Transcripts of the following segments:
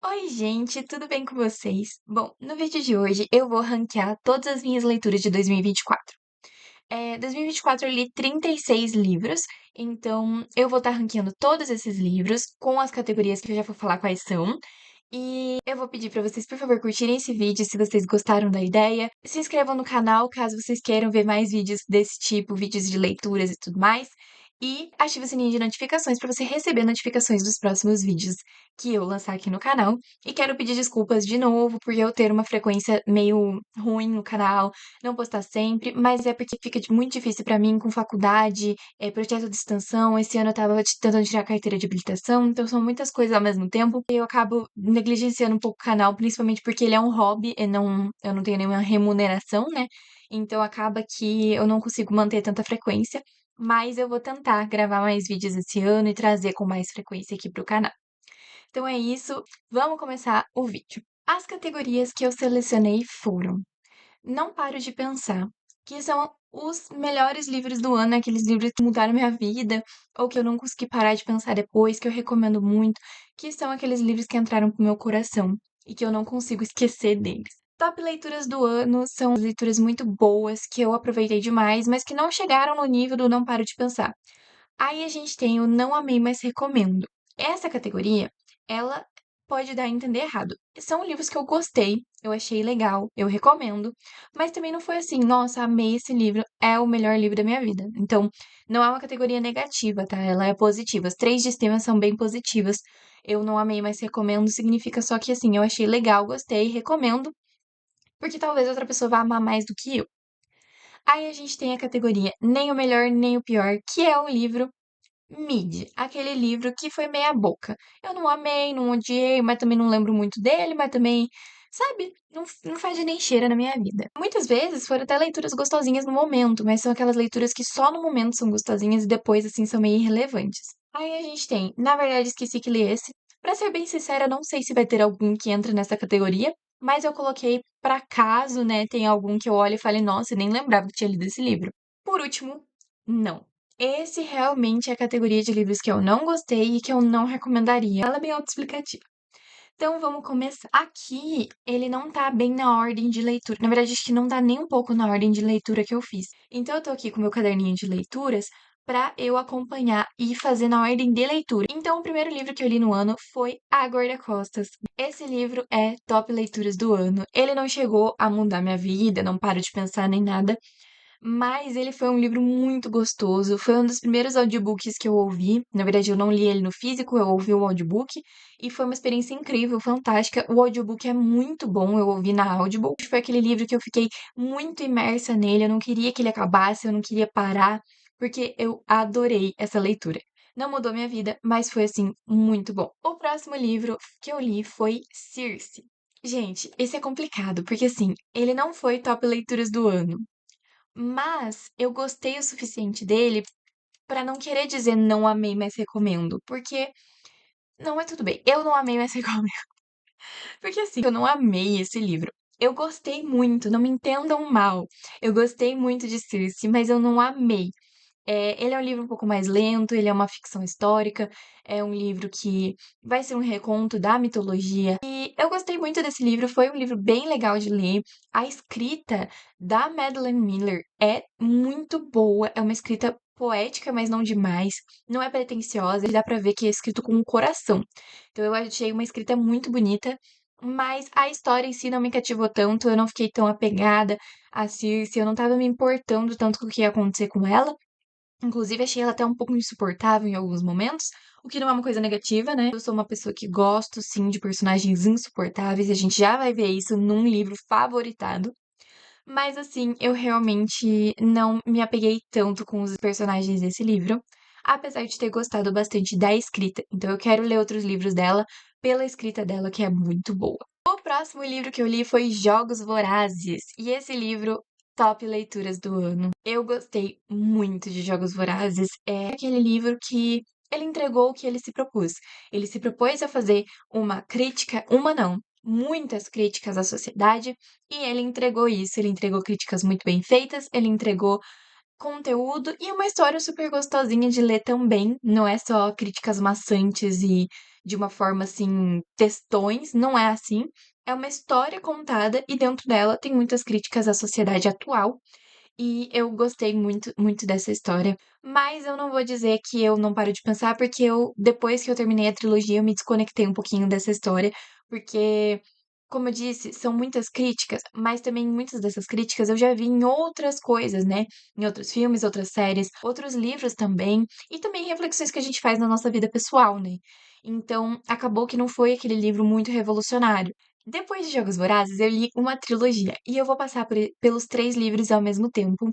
Oi, gente, tudo bem com vocês? Bom, no vídeo de hoje eu vou ranquear todas as minhas leituras de 2024. 2024 eu li 36 livros, então eu vou estar ranqueando todos esses livros com as categorias que eu já vou falar quais são. E eu vou pedir para vocês, por favor, curtirem esse vídeo se vocês gostaram da ideia. Se inscrevam no canal caso vocês queiram ver mais vídeos desse tipo, vídeos de leituras e tudo mais. E ative o sininho de notificações para você receber notificações dos próximos vídeos que eu lançar aqui no canal. E quero pedir desculpas de novo por eu ter uma frequência meio ruim no canal, não postar sempre, mas é porque fica muito difícil para mim com faculdade, projeto de extensão. Esse ano eu estava tentando tirar a carteira de habilitação, então são muitas coisas ao mesmo tempo. E eu acabo negligenciando um pouco o canal, principalmente porque ele é um hobby e eu não tenho nenhuma remuneração, né? Então acaba que eu não consigo manter tanta frequência, mas eu vou tentar gravar mais vídeos esse ano e trazer com mais frequência aqui pro canal. Então é isso, vamos começar o vídeo. As categorias que eu selecionei foram Não Paro de Pensar, que são os melhores livros do ano, aqueles livros que mudaram minha vida, ou que eu não consegui parar de pensar depois, que eu recomendo muito, que são aqueles livros que entraram pro meu coração e que eu não consigo esquecer deles. Top leituras do ano são leituras muito boas, que eu aproveitei demais, mas que não chegaram no nível do Não Paro de Pensar. Aí a gente tem o Não Amei, mas Recomendo. Essa categoria, ela pode dar a entender errado. São livros que eu gostei, eu achei legal, eu recomendo, mas também não foi assim, nossa, amei esse livro, é o melhor livro da minha vida. Então, não é uma categoria negativa, tá? Ela é positiva. As três de cima são bem positivas. Eu não amei, mas recomendo, significa só que assim, eu achei legal, gostei, recomendo, porque talvez outra pessoa vá amar mais do que eu. Aí a gente tem a categoria Nem o Melhor, Nem o Pior, que é o livro Mid, aquele livro que foi meia boca. Eu não amei, não odiei, mas também não lembro muito dele, mas também, sabe, não faz de nem cheira na minha vida. Muitas vezes foram até leituras gostosinhas no momento, mas são aquelas leituras que só no momento são gostosinhas e depois, assim, são meio irrelevantes. Aí a gente tem, na verdade, esqueci que li esse. Pra ser bem sincera, não sei se vai ter algum que entra nessa categoria, mas eu coloquei pra caso, né, tem algum que eu olhe e fale, nossa, eu nem lembrava que tinha lido esse livro. Por último, não. Esse realmente é a categoria de livros que eu não gostei e que eu não recomendaria. Ela é bem autoexplicativa. Então vamos começar. Aqui ele não tá bem na ordem de leitura. Na verdade, acho que não tá nem um pouco na ordem de leitura que eu fiz. Então eu tô aqui com meu caderninho de leituras para eu acompanhar e fazer na ordem de leitura. Então o primeiro livro que eu li no ano foi A Guarda-Costas. Esse livro é top leituras do ano. Ele não chegou a mudar minha vida, não paro de pensar nem nada, mas ele foi um livro muito gostoso, foi um dos primeiros audiobooks que eu ouvi. Na verdade, eu não li ele no físico, eu ouvi o audiobook e foi uma experiência incrível, fantástica. O audiobook é muito bom, eu ouvi na Audible. Foi aquele livro que eu fiquei muito imersa nele, eu não queria que ele acabasse, eu não queria parar, porque eu adorei essa leitura. Não mudou minha vida, mas foi assim muito bom. O próximo livro que eu li foi Circe. Gente, esse é complicado, porque assim, ele não foi top leituras do ano. Mas eu gostei o suficiente dele pra não querer dizer não amei, mas recomendo, porque não é tudo bem. Eu não amei, mas recomendo. Porque assim, eu não amei esse livro. Eu gostei muito, não me entendam mal. Eu gostei muito de Circe, mas eu não amei. Ele é um livro um pouco mais lento, ele é uma ficção histórica, é um livro que vai ser um reconto da mitologia. E eu gostei muito desse livro, foi um livro bem legal de ler. A escrita da Madeline Miller é muito boa, é uma escrita poética, mas não demais, não é pretensiosa, e dá pra ver que é escrito com o coração. Então eu achei uma escrita muito bonita, mas a história em si não me cativou tanto, eu não fiquei tão apegada a Circe, eu não tava me importando tanto com o que ia acontecer com ela. Inclusive, achei ela até um pouco insuportável em alguns momentos, o que não é uma coisa negativa, né? Eu sou uma pessoa que gosto, sim, de personagens insuportáveis, e a gente já vai ver isso num livro favoritado. Mas, assim, eu realmente não me apeguei tanto com os personagens desse livro, apesar de ter gostado bastante da escrita. Então, eu quero ler outros livros dela pela escrita dela, que é muito boa. O próximo livro que eu li foi Jogos Vorazes, e esse livro, top leituras do ano. Eu gostei muito de Jogos Vorazes. É aquele livro que ele entregou o que ele se propôs. Ele se propôs a fazer uma crítica, uma não, muitas críticas à sociedade, e ele entregou isso. Ele entregou críticas muito bem feitas, ele entregou conteúdo e uma história super gostosinha de ler também. Não é só críticas maçantes e de uma forma assim, textões, não é assim. É uma história contada e dentro dela tem muitas críticas à sociedade atual. E eu gostei muito, muito dessa história. Mas eu não vou dizer que eu não paro de pensar, porque depois que eu terminei a trilogia, eu me desconectei um pouquinho dessa história, porque, como eu disse, são muitas críticas, mas também muitas dessas críticas eu já vi em outras coisas, né? Em outros filmes, outras séries, outros livros também, e também reflexões que a gente faz na nossa vida pessoal, né? Então, acabou que não foi aquele livro muito revolucionário. Depois de Jogos Vorazes, eu li uma trilogia e eu vou passar pelos três livros ao mesmo tempo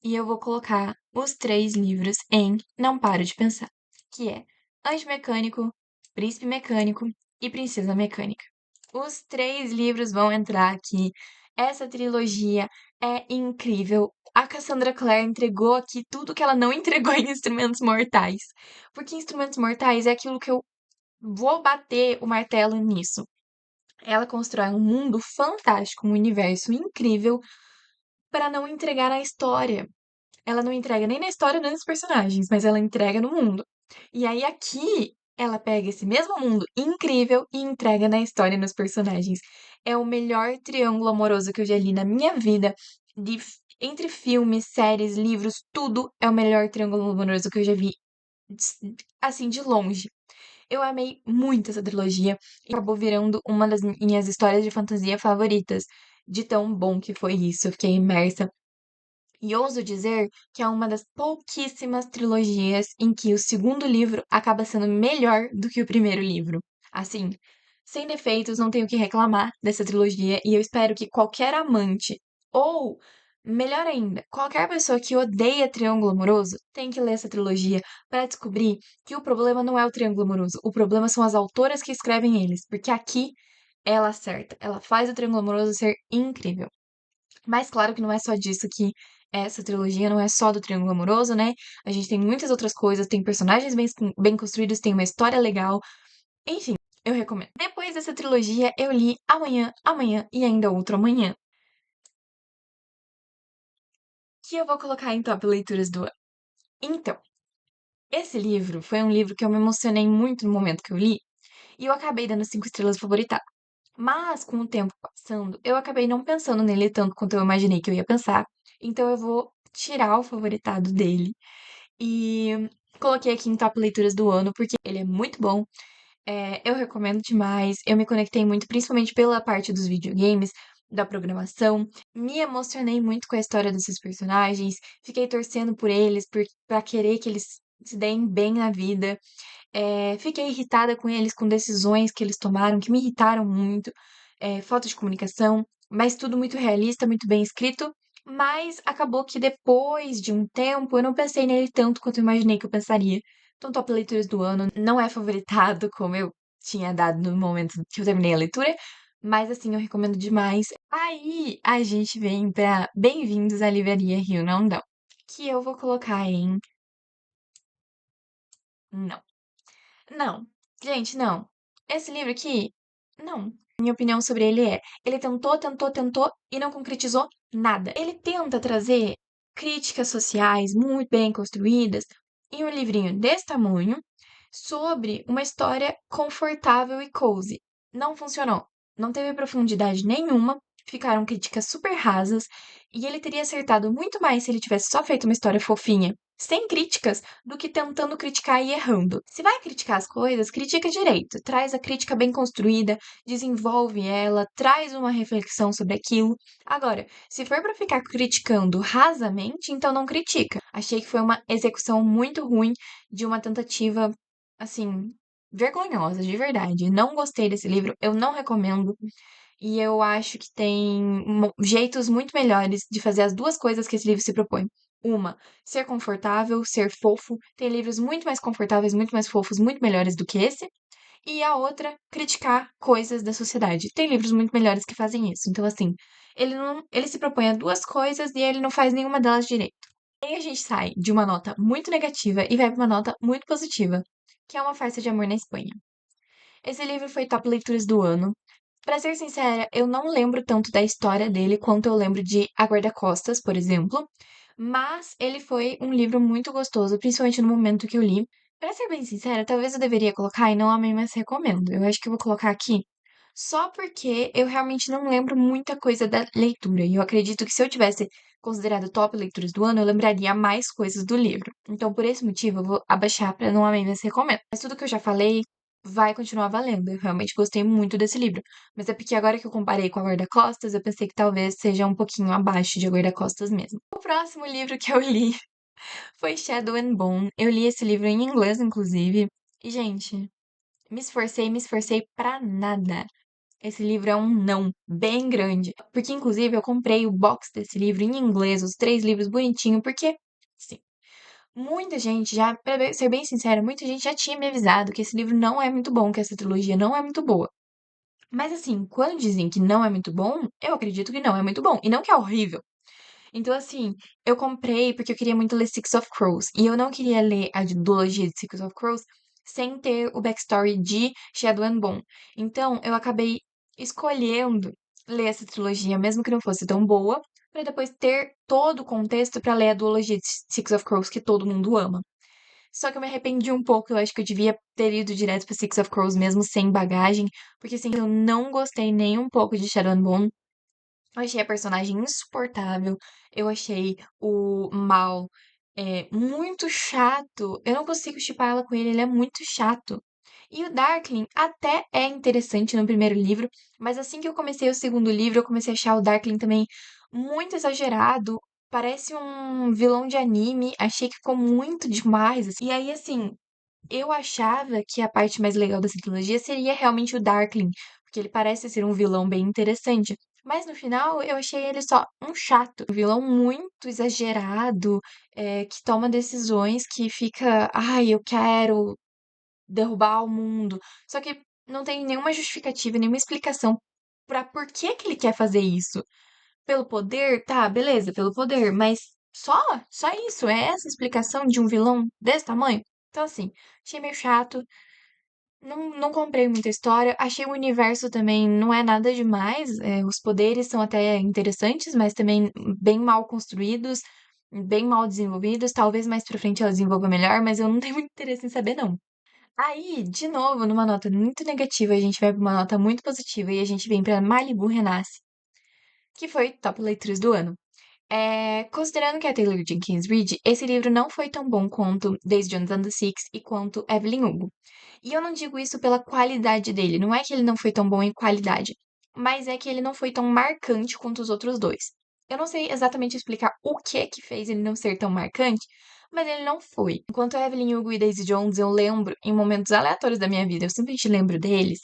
e eu vou colocar os três livros em Não Paro de Pensar, que é Anjo Mecânico, Príncipe Mecânico e Princesa Mecânica. Os três livros vão entrar aqui. Essa trilogia é incrível. A Cassandra Clare entregou aqui tudo que ela não entregou em Instrumentos Mortais. Porque Instrumentos Mortais é aquilo que eu vou bater o martelo nisso. Ela constrói um mundo fantástico, um universo incrível para não entregar a história. Ela não entrega nem na história nem nos personagens, mas ela entrega no mundo. E aí aqui ela pega esse mesmo mundo incrível e entrega na história e nos personagens. É o melhor triângulo amoroso que eu já li na minha vida. Entre filmes, séries, livros, tudo é o melhor triângulo amoroso que eu já vi, assim, de longe. Eu amei muito essa trilogia e acabou virando uma das minhas histórias de fantasia favoritas. De tão bom que foi isso, eu fiquei imersa. E ouso dizer que é uma das pouquíssimas trilogias em que o segundo livro acaba sendo melhor do que o primeiro livro. Assim, sem defeitos, não tenho o que reclamar dessa trilogia e eu espero que qualquer amante, ou melhor ainda, qualquer pessoa que odeia triângulo amoroso, tenha que ler essa trilogia para descobrir que o problema não é o triângulo amoroso, o problema são as autoras que escrevem eles, porque aqui ela acerta, ela faz o triângulo amoroso ser incrível. Mas claro que não é só disso que essa trilogia não é só do Triângulo Amoroso, né? A gente tem muitas outras coisas, tem personagens bem construídos, tem uma história legal. Enfim, eu recomendo. Depois dessa trilogia, eu li Amanhã, Amanhã e Ainda Outro Amanhã, que eu vou colocar em top leituras do ano. Então, esse livro foi um livro que eu me emocionei muito no momento que eu li, e eu acabei dando 5 estrelas favoritadas. Mas, com o tempo passando, eu acabei não pensando nele tanto quanto eu imaginei que eu ia pensar. Então, eu vou tirar o favoritado dele e coloquei aqui em top leituras do ano, porque ele é muito bom. Eu recomendo demais. Eu me conectei muito, principalmente pela parte dos videogames, da programação. Me emocionei muito com a história desses personagens. Fiquei torcendo por eles, pra querer que eles se deem bem na vida. Fiquei irritada com eles, com decisões que eles tomaram, que me irritaram muito, falta de comunicação, mas tudo muito realista, muito bem escrito. Mas acabou que depois de um tempo eu não pensei nele tanto quanto eu imaginei que eu pensaria. Então, top leituras do ano não é favoritado, como eu tinha dado no momento que eu terminei a leitura, mas assim, eu recomendo demais. Aí a gente vem pra Bem-vindos à Livraria Rio Não Dão, que eu vou colocar em não. Não. Gente, não. Esse livro aqui, não. Minha opinião sobre ele é: ele tentou, tentou, tentou e não concretizou nada. Ele tenta trazer críticas sociais muito bem construídas em um livrinho desse tamanho sobre uma história confortável e cozy. Não funcionou. Não teve profundidade nenhuma. Ficaram críticas super rasas e ele teria acertado muito mais se ele tivesse só feito uma história fofinha, sem críticas, do que tentando criticar e errando. Se vai criticar as coisas, critica direito, traz a crítica bem construída, desenvolve ela, traz uma reflexão sobre aquilo. Agora, se for para ficar criticando rasamente, então não critica. Achei que foi uma execução muito ruim de uma tentativa, assim, vergonhosa, de verdade. Não gostei desse livro, eu não recomendo. E eu acho que tem jeitos muito melhores de fazer as duas coisas que esse livro se propõe. Uma, ser confortável, ser fofo. Tem livros muito mais confortáveis, muito mais fofos, muito melhores do que esse. E a outra, criticar coisas da sociedade. Tem livros muito melhores que fazem isso. Então, assim, ele se propõe a duas coisas e ele não faz nenhuma delas direito. Aí a gente sai de uma nota muito negativa e vai para uma nota muito positiva, que é Uma Farsa de Amor na Espanha. Esse livro foi top leituras do ano. Pra ser sincera, eu não lembro tanto da história dele quanto eu lembro de A Guarda-Costas, por exemplo, mas ele foi um livro muito gostoso, principalmente no momento que eu li. Pra ser bem sincera, talvez eu deveria colocar e não amei, mas recomendo. Eu acho que eu vou colocar aqui só porque eu realmente não lembro muita coisa da leitura. E eu acredito que se eu tivesse considerado top leituras do ano, eu lembraria mais coisas do livro. Então, por esse motivo, eu vou abaixar pra não amei, mas recomendo. Mas tudo que eu já falei vai continuar valendo. Eu realmente gostei muito desse livro. Mas é porque agora que eu comparei com a Guarda-Costas, eu pensei que talvez seja um pouquinho abaixo de a Guarda-Costas mesmo. O próximo livro que eu li foi Shadow and Bone. Eu li esse livro em inglês, inclusive. E, gente, me esforcei pra nada. Esse livro é um não bem grande. Porque, inclusive, eu comprei o box desse livro em inglês, os 3 livros bonitinho, porque, sim, muita gente já, ser bem sincera, muita gente já tinha me avisado que esse livro não é muito bom, que essa trilogia não é muito boa. Mas, assim, quando dizem que não é muito bom, eu acredito que não é muito bom. E não que é horrível. Então, assim, eu comprei porque eu queria muito ler Six of Crows. E eu não queria ler a duologia de Six of Crows sem ter o backstory de Shadow and Bone. Então, eu acabei escolhendo ler essa trilogia, mesmo que não fosse tão boa, para depois ter todo o contexto para ler a duologia de Six of Crows que todo mundo ama. Só que eu me arrependi um pouco, eu acho que eu devia ter ido direto para Six of Crows mesmo sem bagagem, porque assim, eu não gostei nem um pouco de Shadow and Bone. Eu achei a personagem insuportável. Eu achei o Mal muito chato. Eu não consigo shippar ela com ele, ele é muito chato. E o Darkling até é interessante no primeiro livro, mas assim que eu comecei o segundo livro, eu comecei a achar o Darkling também muito exagerado. Parece um vilão de anime. Achei que ficou muito demais, assim. E aí, assim, eu achava que a parte mais legal dessa trilogia seria realmente o Darkling, porque ele parece ser um vilão bem interessante. Mas no final eu achei ele só um chato, um vilão muito exagerado, que toma decisões que fica, ai, eu quero derrubar o mundo. Só que não tem nenhuma justificativa, nenhuma explicação pra por que que ele quer fazer isso. Pelo poder, tá, beleza, pelo poder, mas só, só isso, é essa a explicação de um vilão desse tamanho? Então, assim, achei meio chato, não comprei muita história, achei o universo também não é nada demais, os poderes são até interessantes, mas também bem mal construídos, bem mal desenvolvidos, talvez mais pra frente ela desenvolva melhor, mas eu não tenho muito interesse em saber, não. Aí, de novo, numa nota muito negativa, a gente vai pra uma nota muito positiva e a gente vem pra Malibu Renasce, que foi top leituras do ano. Considerando que é Taylor Jenkins Reid, esse livro não foi tão bom quanto Daisy Jones and the Six e quanto Evelyn Hugo. E eu não digo isso pela qualidade dele, não é que ele não foi tão bom em qualidade, mas é que ele não foi tão marcante quanto os outros dois. Eu não sei exatamente explicar o que fez ele não ser tão marcante, mas ele não foi. Enquanto Evelyn Hugo e Daisy Jones eu lembro em momentos aleatórios da minha vida, eu simplesmente lembro deles.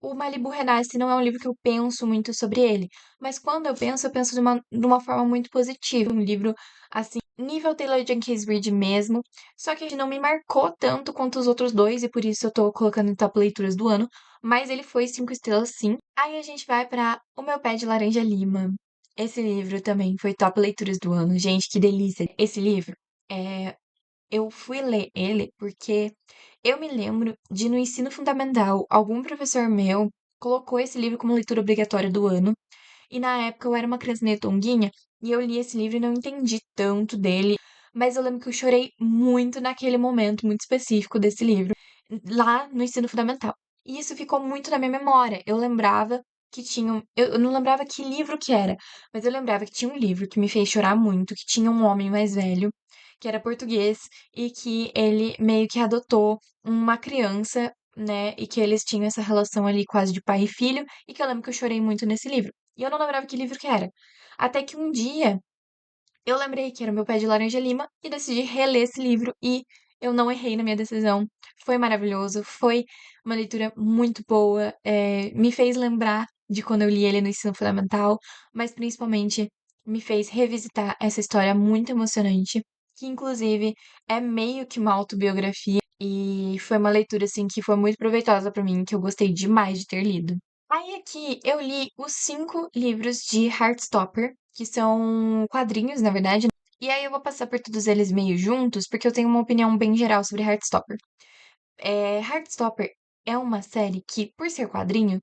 O Malibu Renasce não é um livro que eu penso muito sobre ele, mas quando eu penso de uma forma muito positiva. Um livro, assim, nível Taylor Jenkins Reid mesmo, só que ele não me marcou tanto quanto os outros dois, e por isso eu tô colocando em top leituras do ano, mas ele foi 5 estrelas sim. Aí a gente vai pra O Meu Pé de Laranja Lima. Esse livro também foi top leituras do ano. Gente, que delícia. Esse livro é eu fui ler ele porque eu me lembro de, no ensino fundamental, algum professor meu colocou esse livro como leitura obrigatória do ano. E na época eu era uma criança meio tonguinha e eu li esse livro e não entendi tanto dele. Mas eu lembro que eu chorei muito naquele momento muito específico desse livro, lá no ensino fundamental. E isso ficou muito na minha memória. Eu lembrava que tinha. Eu não lembrava que livro que era, mas eu lembrava que tinha um livro que me fez chorar muito, que tinha um homem mais velho, que era português, e que ele meio que adotou uma criança, né? E que eles tinham essa relação ali quase de pai e filho, e que eu lembro que eu chorei muito nesse livro. E eu não lembrava que livro que era. Até que um dia eu lembrei que era o Meu Pé de Laranja Lima e decidi reler esse livro e eu não errei na minha decisão. Foi maravilhoso, foi uma leitura muito boa, me fez lembrar de quando eu li ele no ensino fundamental, mas principalmente me fez revisitar essa história muito emocionante, que inclusive é meio que uma autobiografia e foi uma leitura assim que foi muito proveitosa para mim, que eu gostei demais de ter lido. Aí aqui eu li os 5 livros de Heartstopper, que são quadrinhos, na verdade. E aí eu vou passar por todos eles meio juntos, porque eu tenho uma opinião bem geral sobre Heartstopper. Heartstopper é uma série que, por ser quadrinho,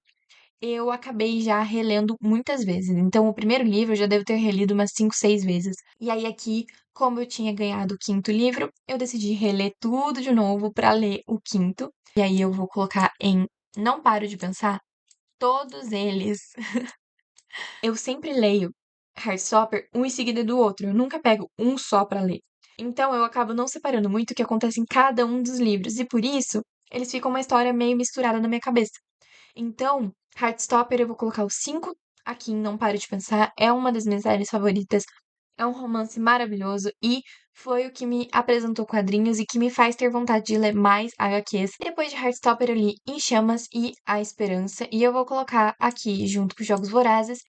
eu acabei já relendo muitas vezes. Então, o primeiro livro eu já devo ter relido umas 5, 6 vezes. E aí, aqui, como eu tinha ganhado o quinto livro, eu decidi reler tudo de novo para ler o quinto. E aí, eu vou colocar em Não Paro de Pensar todos eles. Eu sempre leio Heartstopper um em seguida do outro. Eu nunca pego um só para ler. Então, eu acabo não separando muito o que acontece em cada um dos livros. E por isso, eles ficam uma história meio misturada na minha cabeça. Então, Heartstopper eu vou colocar o 5 aqui em Não Paro de Pensar. É uma das minhas séries favoritas. É um romance maravilhoso e foi o que me apresentou quadrinhos e que me faz ter vontade de ler mais HQs. Depois de Heartstopper eu li Em Chamas e A Esperança e eu vou colocar aqui junto com Jogos Vorazes.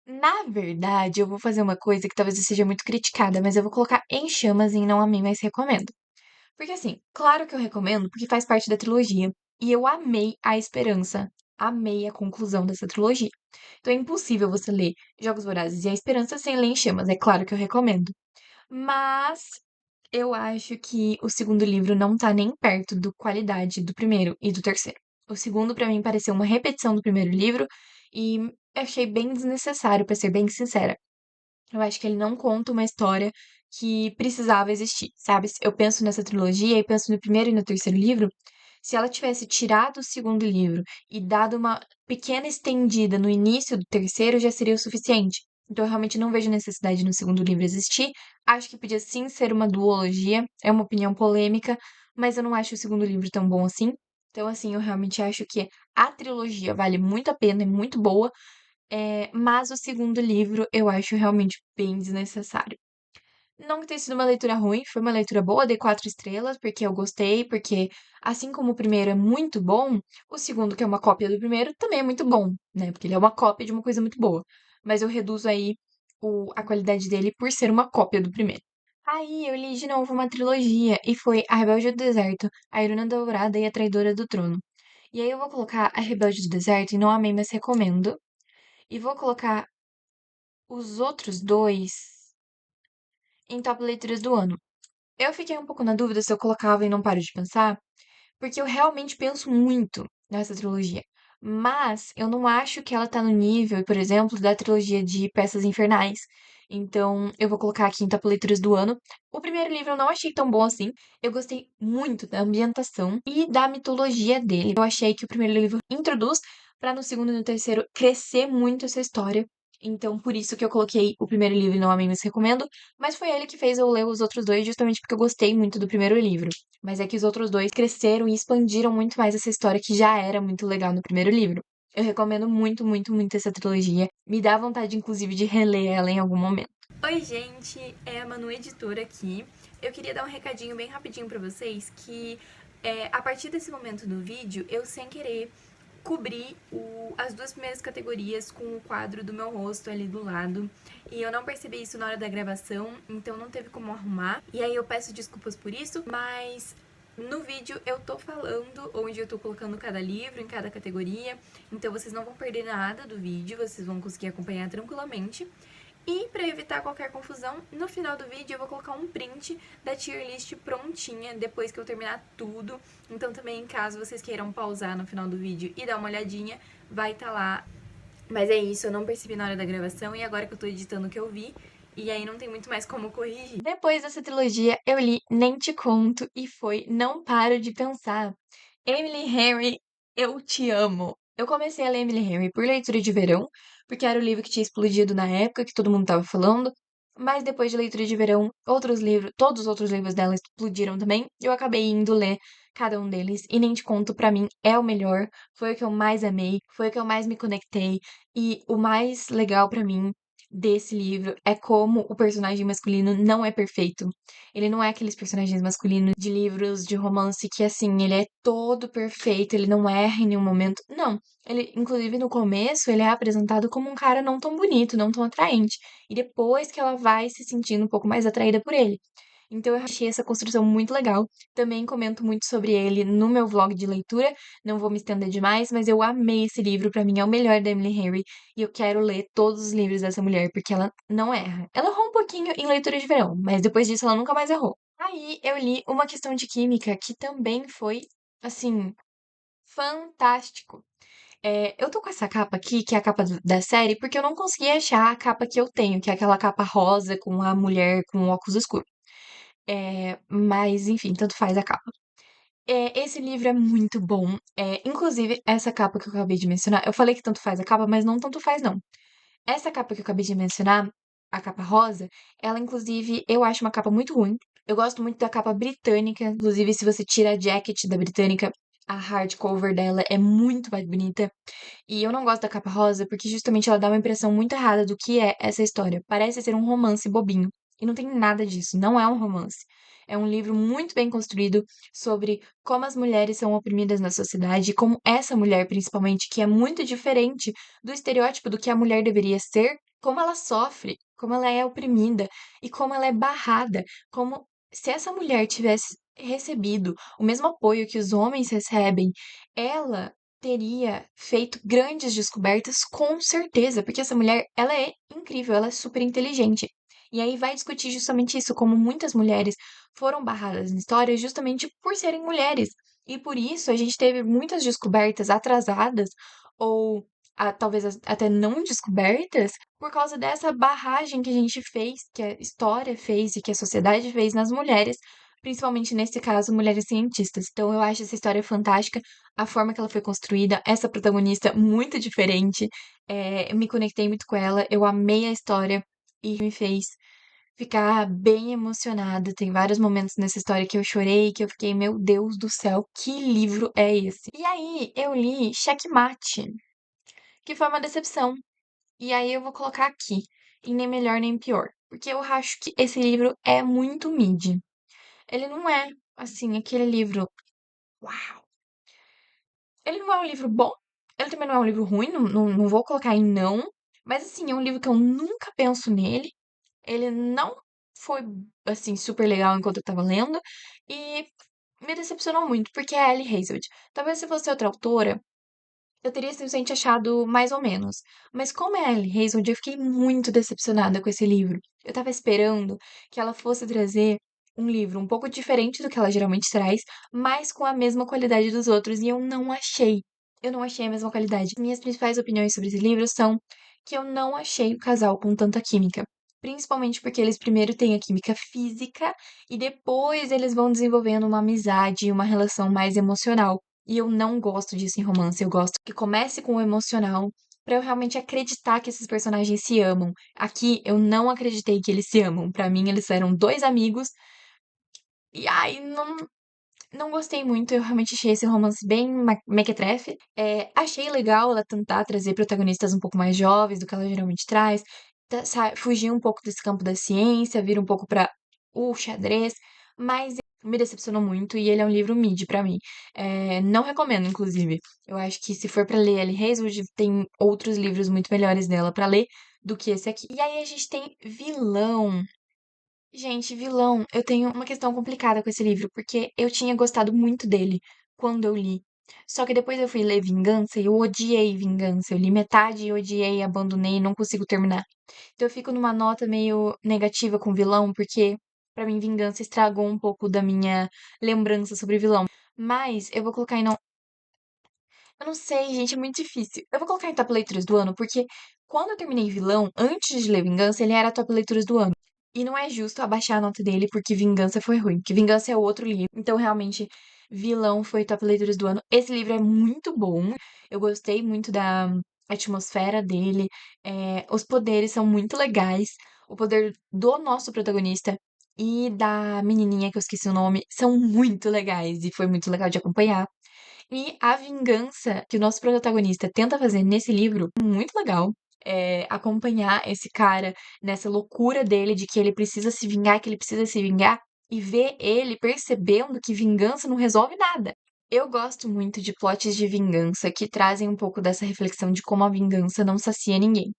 Na verdade, eu vou fazer uma coisa que talvez eu seja muito criticada, mas eu vou colocar Em Chamas em Não Amei, Mas Recomendo. Porque assim, claro que eu recomendo, porque faz parte da trilogia. E eu amei A Esperança. Amei a conclusão dessa trilogia. Então é impossível você ler Jogos Vorazes e A Esperança sem ler Em Chamas. É claro que eu recomendo. Mas eu acho que o segundo livro não tá nem perto do qualidade do primeiro e do terceiro. O segundo, pra mim, pareceu uma repetição do primeiro livro e achei bem desnecessário, pra ser bem sincera. Eu acho que ele não conta uma história que precisava existir, sabe? Eu penso nessa trilogia e penso no primeiro e no terceiro livro. Se ela tivesse tirado o segundo livro e dado uma pequena estendida no início do terceiro, já seria o suficiente. Então, eu realmente não vejo necessidade no segundo livro existir. Acho que podia sim ser uma duologia, é uma opinião polêmica, mas eu não acho o segundo livro tão bom assim. Então, assim, eu realmente acho que a trilogia vale muito a pena, é muito boa, mas o segundo livro eu acho realmente bem desnecessário. Não que tenha sido uma leitura ruim, foi uma leitura boa, dei 4 estrelas, porque eu gostei, porque assim como o primeiro é muito bom, o segundo, que é uma cópia do primeiro, também é muito bom, né? Porque ele é uma cópia de uma coisa muito boa. Mas eu reduzo aí a qualidade dele por ser uma cópia do primeiro. Aí eu li de novo uma trilogia, e foi A Rebelde do Deserto, A Iruna Dourada e A Traidora do Trono. E aí eu vou colocar A Rebelde do Deserto e Não Amei, Mas Recomendo. E vou colocar os outros dois em top leituras do ano. Eu fiquei um pouco na dúvida se eu colocava e Não Paro de Pensar, porque eu realmente penso muito nessa trilogia. Mas eu não acho que ela tá no nível, por exemplo, da trilogia de Peças Infernais. Então, eu vou colocar aqui em top leituras do ano. O primeiro livro eu não achei tão bom assim. Eu gostei muito da ambientação e da mitologia dele. Eu achei que o primeiro livro introduz para no segundo e no terceiro crescer muito essa história. Então, por isso que eu coloquei o primeiro livro e Não Amei, Mas Recomendo. Mas foi ele que fez eu ler os outros dois, justamente porque eu gostei muito do primeiro livro. Mas é que os outros dois cresceram e expandiram muito mais essa história que já era muito legal no primeiro livro. Eu recomendo muito, muito, muito essa trilogia. Me dá vontade, inclusive, de reler ela em algum momento. Oi, gente, é a Manu Editora aqui. Eu queria dar um recadinho bem rapidinho pra vocês que a partir desse momento do vídeo, eu sem querer cobri as duas primeiras categorias com o quadro do meu rosto ali do lado. E eu não percebi isso na hora da gravação, então não teve como arrumar. E aí eu peço desculpas por isso, mas no vídeo eu tô falando onde eu tô colocando cada livro em cada categoria, então vocês não vão perder nada do vídeo, vocês vão conseguir acompanhar tranquilamente. E para evitar qualquer confusão, no final do vídeo eu vou colocar um print da tier list prontinha depois que eu terminar tudo. Então também, caso vocês queiram pausar no final do vídeo e dar uma olhadinha, vai estar lá. Mas é isso, eu não percebi na hora da gravação e agora que eu tô editando o que eu vi, e aí não tem muito mais como corrigir. Depois dessa trilogia, eu li Nem Te Conto e foi Não Paro de Pensar. Emily Henry, eu te amo. Eu comecei a ler Emily Henry por leitura de verão, porque era o livro que tinha explodido na época, que todo mundo tava falando. Mas depois de leitura de verão, outros livros, todos os outros livros dela explodiram também. Eu acabei indo ler cada um deles. E Nem Te Conto, pra mim, é o melhor. Foi o que eu mais amei, foi o que eu mais me conectei. E o mais legal pra mim desse livro é como o personagem masculino não é perfeito. Ele não é aqueles personagens masculinos de livros de romance que, assim, ele é todo perfeito, ele não erra em nenhum momento. Não. Ele, inclusive, no começo, ele é apresentado como um cara não tão bonito, não tão atraente. E depois que ela vai se sentindo um pouco mais atraída por ele. Então eu achei essa construção muito legal. Também comento muito sobre ele no meu vlog de leitura. Não vou me estender demais, mas eu amei esse livro. Pra mim é o melhor da Emily Henry e eu quero ler todos os livros dessa mulher porque ela não erra. Ela errou um pouquinho em leitura de verão, mas depois disso ela nunca mais errou. Aí eu li Uma Questão de Química que também foi assim fantástico. Eu tô com essa capa aqui, que é a capa da série, porque eu não consegui achar a capa que eu tenho, que é aquela capa rosa com a mulher com óculos escuros. Mas, enfim, tanto faz a capa. Esse livro é muito bom. Inclusive, essa capa que eu acabei de mencionar, eu falei que tanto faz a capa, mas não tanto faz, não. Essa capa que eu acabei de mencionar, a capa rosa, ela, inclusive, eu acho uma capa muito ruim. Eu gosto muito da capa britânica. Inclusive, se você tira a jacket da britânica, a hardcover dela é muito mais bonita. E eu não gosto da capa rosa porque justamente ela dá uma impressão muito errada do que é essa história. Parece ser um romance bobinho. E não tem nada disso, não é um romance. É um livro muito bem construído sobre como as mulheres são oprimidas na sociedade e como essa mulher, principalmente, que é muito diferente do estereótipo do que a mulher deveria ser, como ela sofre, como ela é oprimida e como ela é barrada, como se essa mulher tivesse recebido o mesmo apoio que os homens recebem, ela teria feito grandes descobertas com certeza, porque essa mulher, ela é incrível, ela é super inteligente. E aí vai discutir justamente isso, como muitas mulheres foram barradas na história justamente por serem mulheres. E por isso a gente teve muitas descobertas atrasadas ou talvez até não descobertas por causa dessa barragem que a gente fez, que a história fez e que a sociedade fez nas mulheres, principalmente nesse caso, mulheres cientistas. Então eu acho essa história fantástica, a forma que ela foi construída, essa protagonista muito diferente. Eu me conectei muito com ela, eu amei a história e me fez ficar bem emocionada. Tem vários momentos nessa história que eu chorei, que eu fiquei, meu Deus do céu, que livro é esse? E aí eu li Checkmate, que foi uma decepção. E aí eu vou colocar aqui, em nem melhor nem pior, porque eu acho que esse livro é muito mid. Ele não é, assim, aquele livro. Uau! Ele não é um livro bom, ele também não é um livro ruim, não vou colocar em não, mas assim, é um livro que eu nunca penso nele. Ele não foi, assim, super legal enquanto eu tava lendo, e me decepcionou muito, porque é a Ellie Hazelwood. Talvez se fosse outra autora, eu teria simplesmente achado mais ou menos. Mas como é a Ellie Hazelwood, eu fiquei muito decepcionada com esse livro. Eu tava esperando que ela fosse trazer um livro um pouco diferente do que ela geralmente traz, mas com a mesma qualidade dos outros, e eu não achei. Eu não achei a mesma qualidade. Minhas principais opiniões sobre esse livro são que eu não achei o casal com tanta química. Principalmente porque eles primeiro têm a química física e depois eles vão desenvolvendo uma amizade e uma relação mais emocional. E eu não gosto disso em romance. Eu gosto que comece com o emocional pra eu realmente acreditar que esses personagens se amam. Aqui eu não acreditei que eles se amam. Pra mim eles eram dois amigos e ai, não gostei muito. Eu realmente achei esse romance bem mequetrefe. Achei legal ela tentar trazer protagonistas um pouco mais jovens do que ela geralmente traz, fugir um pouco desse campo da ciência, vir um pouco pra o xadrez, mas me decepcionou muito e ele é um livro mid pra mim. Não recomendo, inclusive. Eu acho que se for pra ler Ellie Hazelwood, tem outros livros muito melhores dela pra ler do que esse aqui. E aí a gente tem vilão. Gente, vilão, eu tenho uma questão complicada com esse livro, porque eu tinha gostado muito dele quando eu li. Só que depois eu fui ler Vingança e eu odiei Vingança. Eu li metade e odiei, abandonei e não consigo terminar. Então eu fico numa nota meio negativa com vilão, porque pra mim Vingança estragou um pouco da minha lembrança sobre vilão. Mas eu vou colocar em não. Eu não sei, gente, é muito difícil. Eu vou colocar em top leituras do ano, porque quando eu terminei Vilão, antes de ler Vingança, ele era top leituras do ano. E não é justo abaixar a nota dele porque Vingança foi ruim, porque Vingança é outro livro. Então, realmente, Vilão foi top leituras do ano. Esse livro é muito bom. Eu gostei muito da atmosfera dele. Os poderes são muito legais. O poder do nosso protagonista e da menininha, que eu esqueci o nome, são muito legais. E foi muito legal de acompanhar. E a vingança que o nosso protagonista tenta fazer nesse livro, muito legal. Acompanhar esse cara nessa loucura dele de que ele precisa se vingar, que ele precisa se vingar, e ver ele percebendo que vingança não resolve nada. Eu gosto muito de plots de vingança que trazem um pouco dessa reflexão de como a vingança não sacia ninguém.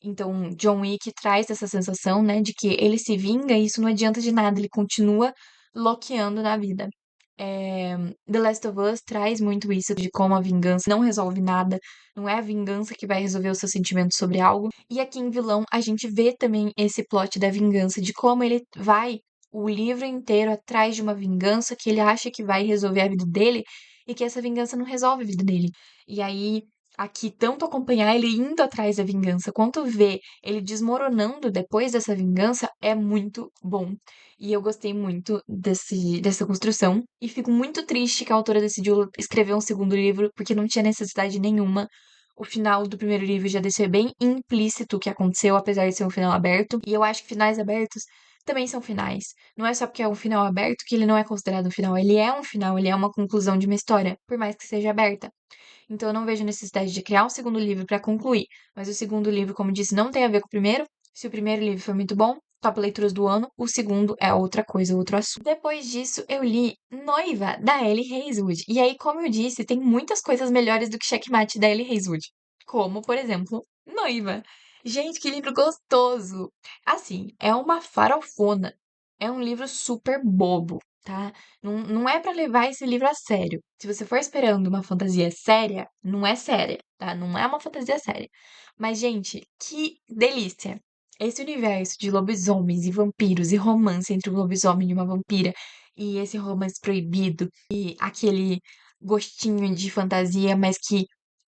Então, John Wick traz essa sensação, né, de que ele se vinga e isso não adianta de nada, ele continua loqueando na vida. É, The Last of Us traz muito isso de como a vingança não resolve nada, não é a vingança que vai resolver os seus sentimentos sobre algo. E aqui em Vilão a gente vê também esse plot da vingança, de como ele vai o livro inteiro atrás de uma vingança que ele acha que vai resolver a vida dele e que essa vingança não resolve a vida dele. E aí aqui tanto acompanhar ele indo atrás da vingança, quanto ver ele desmoronando depois dessa vingança é muito bom. E eu gostei muito dessa construção. E fico muito triste que a autora decidiu escrever um segundo livro, porque não tinha necessidade nenhuma. O final do primeiro livro já deixou bem implícito o que aconteceu, apesar de ser um final aberto. E eu acho que finais abertos também são finais. Não é só porque é um final aberto que ele não é considerado um final. Ele é um final, ele é uma conclusão de uma história, por mais que seja aberta. Então eu não vejo necessidade de criar um segundo livro para concluir. Mas o segundo livro, como disse, não tem a ver com o primeiro. Se o primeiro livro foi muito bom, top leituras do ano, o segundo é outra coisa, outro assunto. Depois disso, eu li Noiva, da Ellie Hazelwood. E aí, como eu disse, tem muitas coisas melhores do que Checkmate da Ellie Hazelwood. Como, por exemplo, Noiva. Gente, que livro gostoso! Assim, é uma farofona. É um livro super bobo, tá? Não é pra levar esse livro a sério. Se você for esperando uma fantasia séria, não é séria, tá? Não é uma fantasia séria. Mas, gente, que delícia! Esse universo de lobisomens e vampiros e romance entre um lobisomem e uma vampira e esse romance proibido e aquele gostinho de fantasia, mas que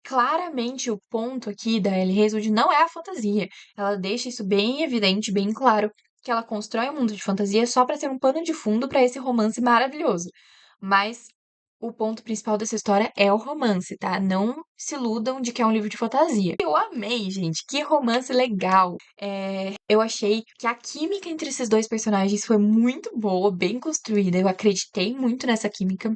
claramente o ponto aqui da Ellie Hazelwood não é a fantasia. Ela deixa isso bem evidente, bem claro, que ela constrói um mundo de fantasia só pra ser um pano de fundo pra esse romance maravilhoso. Mas o ponto principal dessa história é o romance, tá? Não se iludam de que é um livro de fantasia. Eu amei, gente. Que romance legal. Eu achei que a química entre esses dois personagens foi muito boa, bem construída. Eu acreditei muito nessa química.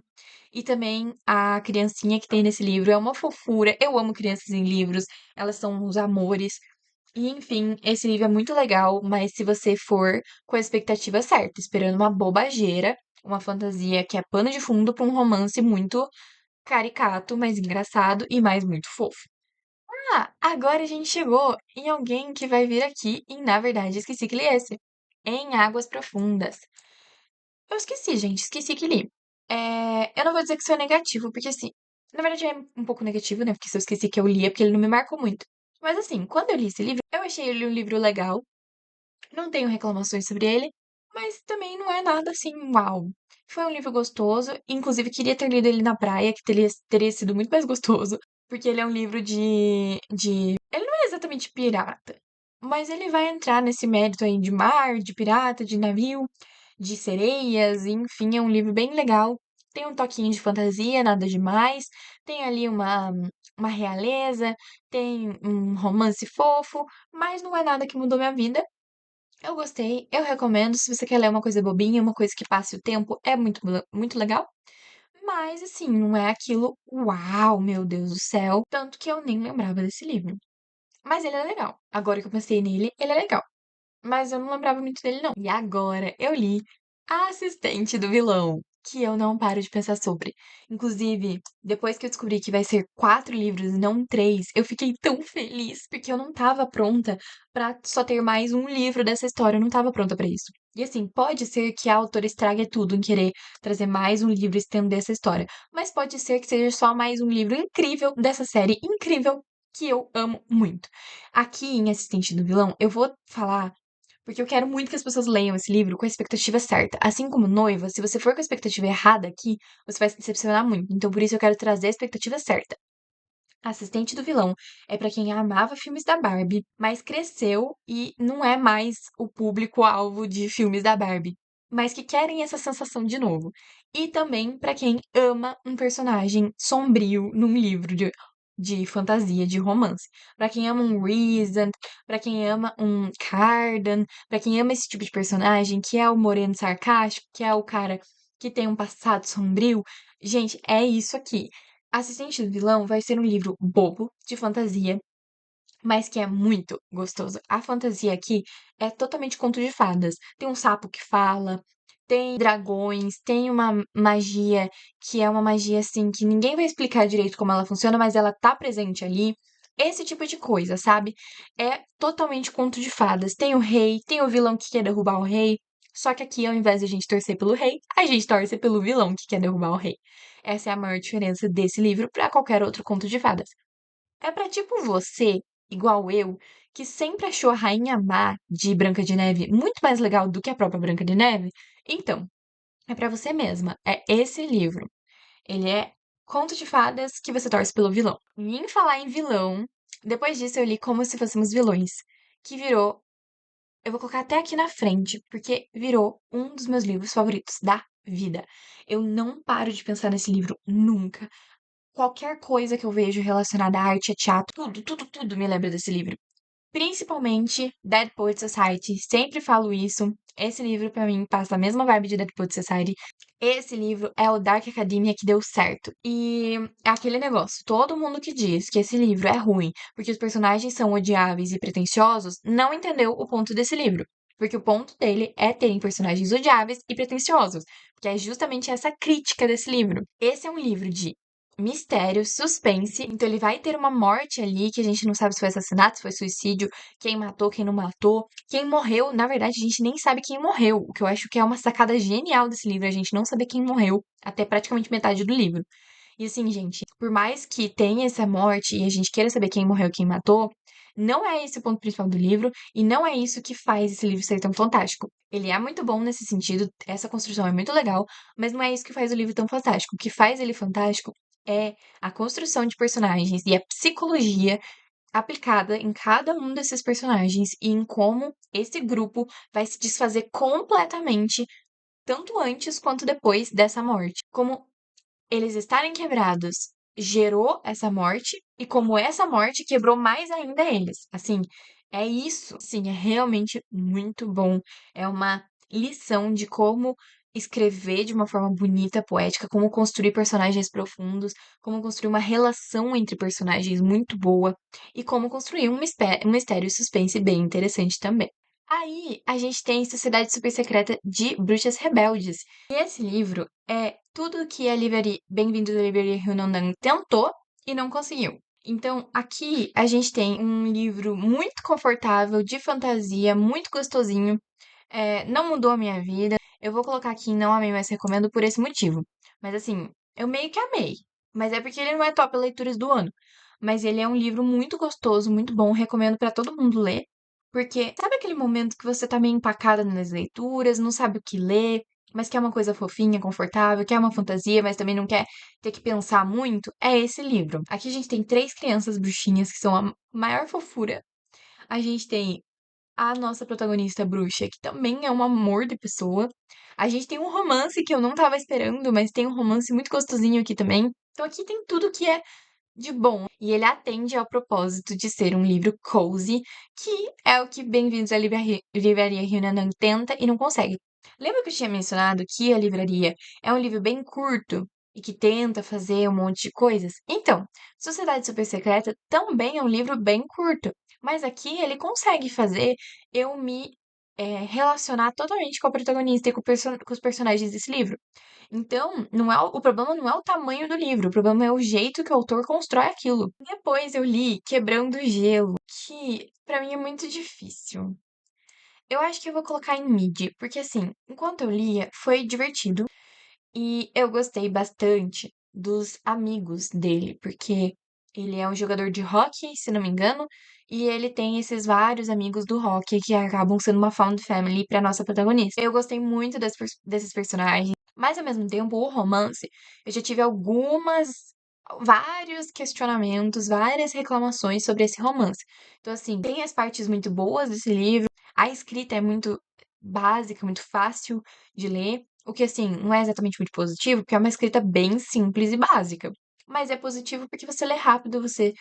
E também a criancinha que tem nesse livro é uma fofura. Eu amo crianças em livros. Elas são os amores. E enfim, esse livro é muito legal, mas se você for com a expectativa certa, esperando uma bobageira, uma fantasia que é pano de fundo para um romance muito caricato, mas engraçado e mais muito fofo. Ah, agora a gente chegou em alguém que vai vir aqui e, na verdade, esqueci que li esse. Em Águas Profundas. Eu esqueci, gente, esqueci que li. Eu não vou dizer que isso é negativo, porque assim, na verdade é um pouco negativo, né? Porque se eu esqueci que eu li é porque ele não me marcou muito. Mas assim, quando eu li esse livro, eu achei ele um livro legal, não tenho reclamações sobre ele, mas também não é nada assim, uau. Foi um livro gostoso, inclusive queria ter lido ele na praia, que teria sido muito mais gostoso, porque ele é um livro de. Ele não é exatamente pirata, mas ele vai entrar nesse mérito aí de mar, de pirata, de navio, de sereias, enfim, é um livro bem legal. Tem um toquinho de fantasia, nada demais. Tem ali uma realeza, tem um romance fofo, mas não é nada que mudou minha vida. Eu gostei, eu recomendo. Se você quer ler uma coisa bobinha, uma coisa que passe o tempo, é muito legal. Mas, assim, não é aquilo, uau, meu Deus do céu. Tanto que eu nem lembrava desse livro. Mas ele é legal. Agora que eu pensei nele, ele é legal. Mas eu não lembrava muito dele, não. E agora eu li A Assistente do Vilão, que eu não paro de pensar sobre. Inclusive, depois que eu descobri que vai ser 4 livros e não 3, eu fiquei tão feliz, porque eu não tava pronta pra só ter mais um livro dessa história. Eu não tava pronta pra isso. E assim, pode ser que a autora estrague tudo em querer trazer mais um livro e estender essa história. Mas pode ser que seja só mais um livro incrível dessa série incrível que eu amo muito. Aqui em Assistente do Vilão, eu vou falar porque eu quero muito que as pessoas leiam esse livro com a expectativa certa. Assim como Noiva, se você for com a expectativa errada aqui, você vai se decepcionar muito. Então, por isso, eu quero trazer a expectativa certa. Assistente do Vilão é pra quem amava filmes da Barbie, mas cresceu e não é mais o público-alvo de filmes da Barbie, mas que querem essa sensação de novo. E também pra quem ama um personagem sombrio num livro de fantasia, de romance. Pra quem ama um Reason, pra quem ama um Cardan, pra quem ama esse tipo de personagem, que é o moreno sarcástico, que é o cara que tem um passado sombrio. Gente, é isso aqui. Assistente do Vilão vai ser um livro bobo, de fantasia, mas que é muito gostoso. A fantasia aqui é totalmente conto de fadas. Tem um sapo que fala, tem dragões, tem uma magia que é uma magia assim que ninguém vai explicar direito como ela funciona, mas ela tá presente ali. Esse tipo de coisa, sabe? É totalmente conto de fadas. Tem o rei, tem o vilão que quer derrubar o rei. Só que aqui, ao invés de a gente torcer pelo rei, a gente torce pelo vilão que quer derrubar o rei. Essa é a maior diferença desse livro para qualquer outro conto de fadas. É pra tipo você, igual eu, que sempre achou a Rainha Má de Branca de Neve muito mais legal do que a própria Branca de Neve? Então, é pra você mesma. É esse livro. Ele é conto de fadas que você torce pelo vilão. E em falar em vilão, depois disso eu li Como Se Fôssemos Vilões, que virou, eu vou colocar até aqui na frente, porque virou um dos meus livros favoritos da vida. Eu não paro de pensar nesse livro nunca. Qualquer coisa que eu vejo relacionada à arte, a teatro, tudo me lembra desse livro. Principalmente Dead Poets Society, sempre falo isso. Esse livro, pra mim, passa a mesma vibe de Dead Poets Society. Esse livro é o Dark Academia que deu certo. E é aquele negócio: todo mundo que diz que esse livro é ruim porque os personagens são odiáveis e pretensiosos não entendeu o ponto desse livro. Porque o ponto dele é terem personagens odiáveis e pretensiosos. Que é justamente essa crítica desse livro. Esse é um livro de mistério, suspense. Então ele vai ter uma morte ali que a gente não sabe se foi assassinato, se foi suicídio, quem matou, quem não matou, quem morreu. Na verdade, a gente nem sabe quem morreu. O que eu acho que é uma sacada genial desse livro, é a gente não saber quem morreu até praticamente metade do livro. E assim, gente, por mais que tenha essa morte e a gente queira saber quem morreu, quem matou, não é esse o ponto principal do livro e não é isso que faz esse livro ser tão fantástico. Ele é muito bom nesse sentido, essa construção é muito legal, mas não é isso que faz o livro tão fantástico. O que faz ele fantástico é a construção de personagens e a psicologia aplicada em cada um desses personagens e em como esse grupo vai se desfazer completamente, tanto antes quanto depois dessa morte. Como eles estarem quebrados gerou essa morte e como essa morte quebrou mais ainda eles. Assim, é isso. Sim, é realmente muito bom. É uma lição de como escrever de uma forma bonita, poética, como construir personagens profundos, como construir uma relação entre personagens muito boa e como construir um mistério e suspense bem interessante também. Aí a gente tem Sociedade Super Secreta de Bruxas Rebeldes. E esse livro é tudo que a livraria Bem-vindos à Livraria Hunandan tentou e não conseguiu. Então, aqui a gente tem um livro muito confortável, de fantasia, muito gostosinho. Não mudou a minha vida. Eu vou colocar aqui em não amei, mas recomendo por esse motivo. Mas assim, eu meio que amei. Mas é porque ele não é top leituras do ano. Mas ele é um livro muito gostoso, muito bom. Recomendo pra todo mundo ler. Porque sabe aquele momento que você tá meio empacada nas leituras, não sabe o que ler, mas quer uma coisa fofinha, confortável, quer uma fantasia, mas também não quer ter que pensar muito? É esse livro. Aqui a gente tem três crianças bruxinhas que são a maior fofura. A gente tem a nossa protagonista bruxa, que também é um amor de pessoa. A gente tem um romance que eu não tava esperando, mas tem um romance muito gostosinho aqui também. Então aqui tem tudo que é de bom. E ele atende ao propósito de ser um livro cozy, que é o que Bem-vindos à Livraria Hunanan tenta e não consegue. Lembra que eu tinha mencionado que a livraria é um livro bem curto e que tenta fazer um monte de coisas? Então, Sociedade Super Secreta também é um livro bem curto, mas aqui ele consegue fazer eu me relacionar totalmente com a protagonista e com os personagens desse livro. Então, não é o problema não é o tamanho do livro, o problema é o jeito que o autor constrói aquilo. Depois eu li Quebrando o Gelo, que pra mim é muito difícil. Eu acho que eu vou colocar em mid, porque assim, enquanto eu lia, foi divertido e eu gostei bastante dos amigos dele, porque ele é um jogador de hóquei, se não me engano, e ele tem esses vários amigos do hóquei que acabam sendo uma found family pra nossa protagonista. Eu gostei muito desses personagens, mas ao mesmo tempo, o romance, eu já tive vários questionamentos, várias reclamações sobre esse romance. Então, assim, tem as partes muito boas desse livro, a escrita é muito básica, muito fácil de ler, o que, assim, não é exatamente muito positivo, porque é uma escrita bem simples e básica. Mas é positivo porque você lê rápido, você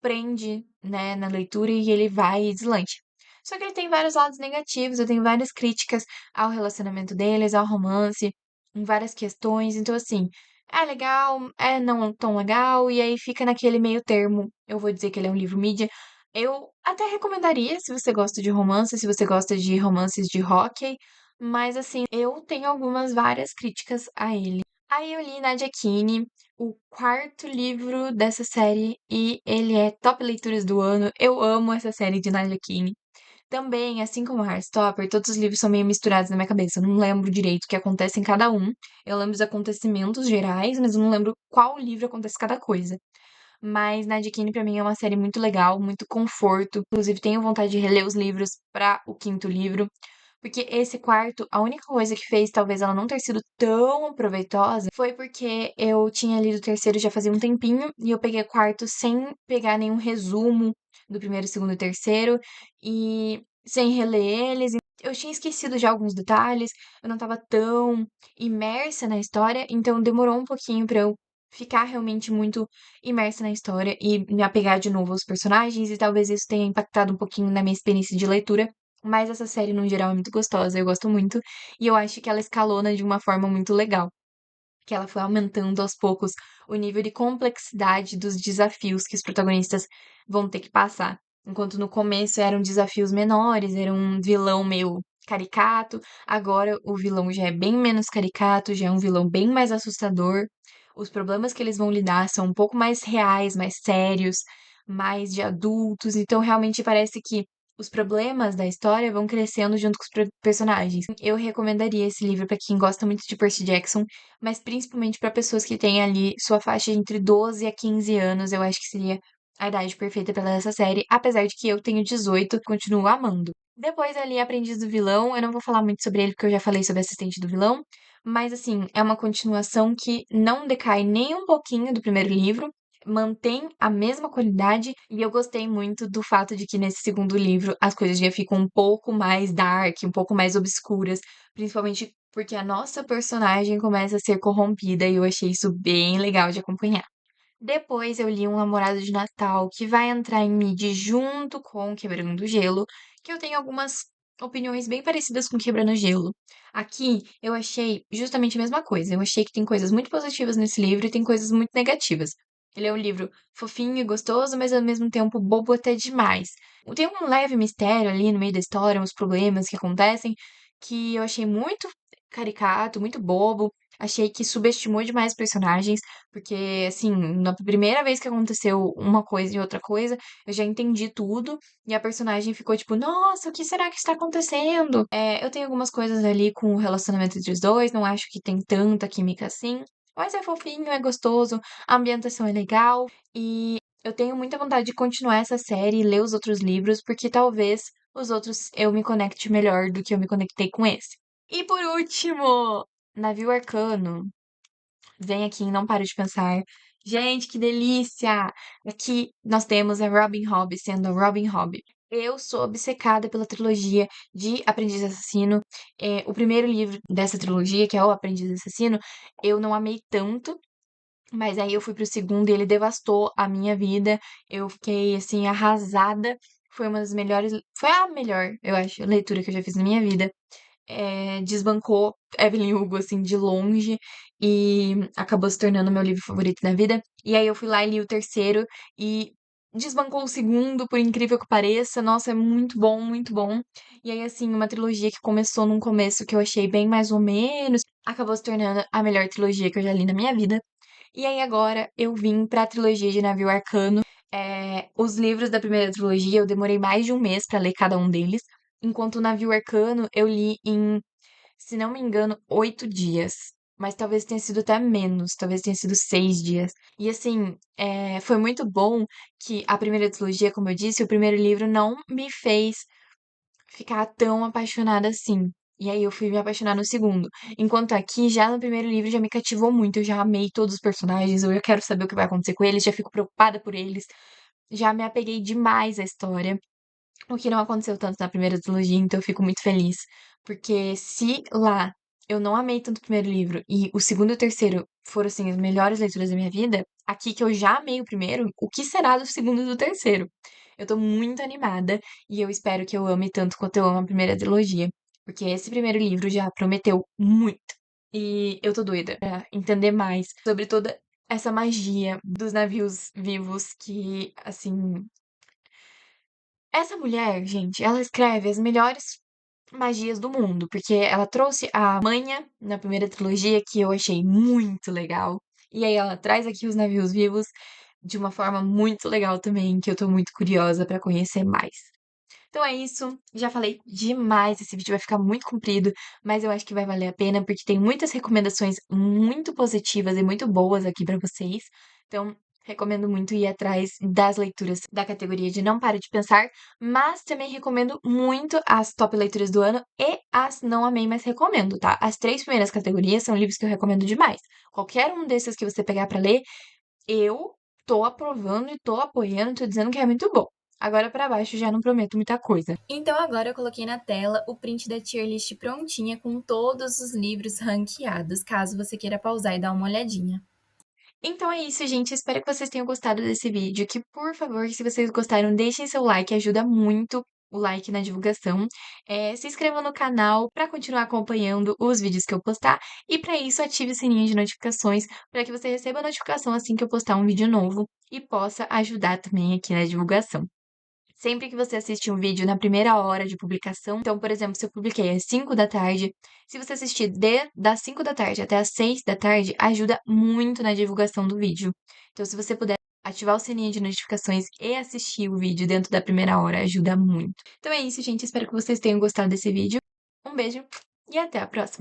prende, né, na leitura e ele vai e deslancha. Só que ele tem vários lados negativos, eu tenho várias críticas ao relacionamento deles, ao romance, em várias questões. Então, assim, é legal, é não tão legal, e aí fica naquele meio termo. Eu vou dizer que ele é um livro mídia. Eu até recomendaria se você gosta de romance, se você gosta de romances de hóquei, mas assim, eu tenho várias críticas a ele. Aí eu li Nadia Kine, o quarto livro dessa série, e ele é top leituras do ano. Eu amo essa série de Nadia Kine. Também, assim como Heartstopper, todos os livros são meio misturados na minha cabeça. Eu não lembro direito o que acontece em cada um. Eu lembro os acontecimentos gerais, mas eu não lembro qual livro acontece cada coisa. Mas Nadia Kine, pra mim, é uma série muito legal, muito conforto. Inclusive, tenho vontade de reler os livros para o quinto livro, Porque esse quarto, a única coisa que fez talvez ela não ter sido tão proveitosa foi porque eu tinha lido o terceiro já fazia um tempinho e eu peguei o quarto sem pegar nenhum resumo do primeiro, segundo e terceiro e sem reler eles. Eu tinha esquecido já alguns detalhes, eu não estava tão imersa na história, então demorou um pouquinho para eu ficar realmente muito imersa na história e me apegar de novo aos personagens, e talvez isso tenha impactado um pouquinho na minha experiência de leitura. Mas essa série, no geral, é muito gostosa, eu gosto muito, e eu acho que ela escalona de uma forma muito legal, que ela foi aumentando aos poucos o nível de complexidade dos desafios que os protagonistas vão ter que passar. Enquanto no começo eram desafios menores, era um vilão meio caricato, agora o vilão já é bem menos caricato, já é um vilão bem mais assustador. Os problemas que eles vão lidar são um pouco mais reais, mais sérios, mais de adultos, então realmente parece que os problemas da história vão crescendo junto com os personagens. Eu recomendaria esse livro para quem gosta muito de Percy Jackson, mas principalmente para pessoas que têm ali sua faixa entre 12 a 15 anos, eu acho que seria a idade perfeita para ler essa série, apesar de que eu tenho 18, continuo amando. Depois ali, Aprendiz do Vilão, eu não vou falar muito sobre ele porque eu já falei sobre Assistente do Vilão, mas assim, é uma continuação que não decai nem um pouquinho do primeiro livro, mantém a mesma qualidade, e eu gostei muito do fato de que nesse segundo livro as coisas já ficam um pouco mais dark, um pouco mais obscuras, principalmente porque a nossa personagem começa a ser corrompida e eu achei isso bem legal de acompanhar. Depois eu li Um Namorado de Natal, que vai entrar em mid junto com Quebrando o Gelo, que eu tenho algumas opiniões bem parecidas com Quebrando o Gelo. Aqui eu achei justamente a mesma coisa. Eu achei que tem coisas muito positivas nesse livro e tem coisas muito negativas. Ele é um livro fofinho e gostoso, mas ao mesmo tempo bobo até demais. Tem um leve mistério ali no meio da história, uns problemas que acontecem, que eu achei muito caricato, muito bobo. Achei que subestimou demais os personagens. Porque, assim, na primeira vez que aconteceu uma coisa e outra coisa, eu já entendi tudo. E a personagem ficou tipo, nossa, o que será que está acontecendo? Eu tenho algumas coisas ali com o relacionamento entre os dois, não acho que tem tanta química assim. Mas é fofinho, é gostoso, a ambientação é legal. E eu tenho muita vontade de continuar essa série e ler os outros livros, porque talvez os outros eu me conecte melhor do que eu me conectei com esse. E por último, Navio Arcano. Vem aqui e não para de pensar. Gente, que delícia! Aqui nós temos a Robin Hobb sendo a Robin Hobb. Eu sou obcecada pela trilogia de Aprendiz Assassino. O primeiro livro dessa trilogia, que é O Aprendiz Assassino, eu não amei tanto, mas aí eu fui pro segundo e ele devastou a minha vida. Eu fiquei, assim, arrasada. Foi uma das melhores. Foi a melhor, eu acho, leitura que eu já fiz na minha vida. Desbancou Evelyn Hugo, assim, de longe, e acabou se tornando meu livro favorito da vida. E aí eu fui lá e li o terceiro, e desbancou o segundo, por incrível que pareça. Nossa, é muito bom, muito bom. E aí, assim, uma trilogia que começou num começo que eu achei bem mais ou menos, acabou se tornando a melhor trilogia que eu já li na minha vida. E aí agora eu vim pra trilogia de Navio Arcano. Os livros da primeira trilogia eu demorei mais de um mês pra ler cada um deles, enquanto o Navio Arcano eu li em, se não me engano, 8 dias. Mas talvez tenha sido até menos, talvez tenha sido 6 dias. E assim, foi muito bom que a primeira trilogia, como eu disse, o primeiro livro não me fez ficar tão apaixonada assim. E aí eu fui me apaixonar no segundo. Enquanto aqui, já no primeiro livro, já me cativou muito. Eu já amei todos os personagens, eu já quero saber o que vai acontecer com eles, já fico preocupada por eles. Já me apeguei demais à história. O que não aconteceu tanto na primeira trilogia, então eu fico muito feliz. Porque se lá eu não amei tanto o primeiro livro e o segundo e o terceiro foram, assim, as melhores leituras da minha vida, aqui que eu já amei o primeiro, o que será do segundo e do terceiro? Eu tô muito animada e eu espero que eu ame tanto quanto eu amo a primeira trilogia. Porque esse primeiro livro já prometeu muito. E eu tô doida pra entender mais sobre toda essa magia dos navios vivos que, assim, essa mulher, gente, ela escreve as melhores magias do mundo, porque ela trouxe a manha na primeira trilogia, que eu achei muito legal. E aí ela traz aqui os navios vivos de uma forma muito legal também, que eu tô muito curiosa pra conhecer mais. Então é isso, já falei demais, esse vídeo vai ficar muito comprido, mas eu acho que vai valer a pena porque tem muitas recomendações muito positivas e muito boas aqui pra vocês. Então, Recomendo muito ir atrás das leituras da categoria de Não Pare de Pensar, mas também recomendo muito as top leituras do ano e as não amei, mas recomendo, tá? As 3 primeiras categorias são livros que eu recomendo demais. Qualquer um desses que você pegar pra ler, eu tô aprovando e tô apoiando, tô dizendo que é muito bom. Agora pra baixo já não prometo muita coisa. Então agora eu coloquei na tela o print da tier list prontinha com todos os livros ranqueados, caso você queira pausar e dar uma olhadinha. Então é isso, gente. Espero que vocês tenham gostado desse vídeo. Que, por favor, se vocês gostaram, deixem seu like, ajuda muito o like na divulgação. Se inscrevam no canal para continuar acompanhando os vídeos que eu postar. E para isso, ative o sininho de notificações para que você receba a notificação assim que eu postar um vídeo novo e possa ajudar também aqui na divulgação. Sempre que você assiste um vídeo na primeira hora de publicação, então, por exemplo, se eu publiquei às 5 da tarde, se você assistir das 5 da tarde até às 6 da tarde, ajuda muito na divulgação do vídeo. Então, se você puder ativar o sininho de notificações e assistir o vídeo dentro da primeira hora, ajuda muito. Então é isso, gente. Espero que vocês tenham gostado desse vídeo. Um beijo e até a próxima!